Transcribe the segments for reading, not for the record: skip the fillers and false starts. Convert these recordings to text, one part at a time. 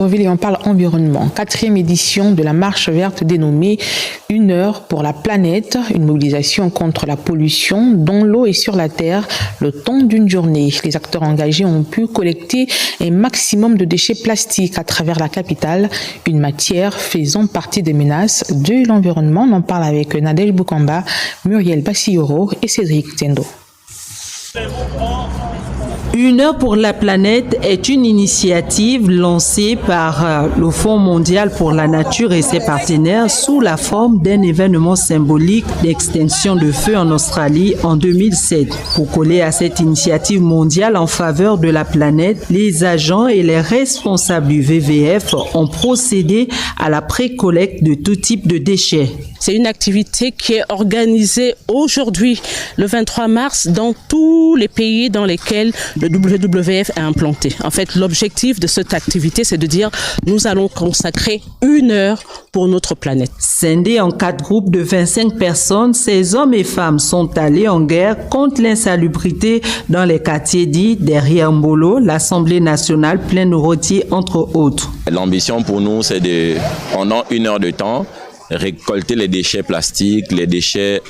Et on parle environnement. 4e édition de la marche verte dénommée 1 heure pour la planète, une mobilisation contre la pollution dont l'eau est sur la terre le temps d'une journée. Les acteurs engagés ont pu collecter un maximum de déchets plastiques à travers la capitale, une matière faisant partie des menaces de l'environnement. On en parle avec Nadège Boukamba, Muriel Bassiyoro et Cédric Tendo. 1 heure pour la planète est une initiative lancée par le Fonds mondial pour la nature et ses partenaires sous la forme d'un événement symbolique d'extinction de feu en Australie en 2007. Pour coller à cette initiative mondiale en faveur de la planète, les agents et les responsables du VVF ont procédé à la pré-collecte de tout type de déchets. C'est une activité qui est organisée aujourd'hui, le 23 mars, dans tous les pays dans lesquels le WWF est implanté. En fait, l'objectif de cette activité, c'est de dire nous allons consacrer 1 heure pour notre planète. Scindés en 4 groupes de 25 personnes, ces hommes et femmes sont allés en guerre contre l'insalubrité dans les quartiers dits derrière Mbolo, l'Assemblée nationale, Plaine-Rôtier, entre autres. L'ambition pour nous, c'est pendant 1 heure de temps, récolter les déchets plastiques, les déchets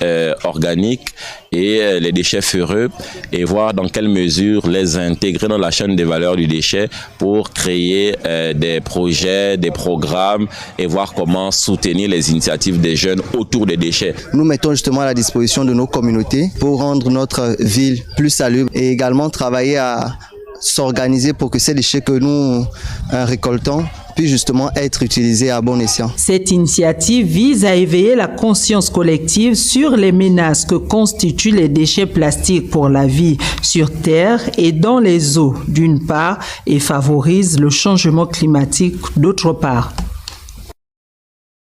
organiques et les déchets ferreux et voir dans quelle mesure les intégrer dans la chaîne des valeurs du déchet pour créer des projets, des programmes et voir comment soutenir les initiatives des jeunes autour des déchets. Nous mettons justement à la disposition de nos communautés pour rendre notre ville plus salubre et également travailler à s'organiser pour que ces déchets que nous récoltons puissent justement être utilisés à bon escient. Cette initiative vise à éveiller la conscience collective sur les menaces que constituent les déchets plastiques pour la vie sur Terre et dans les eaux d'une part et favorise le changement climatique d'autre part.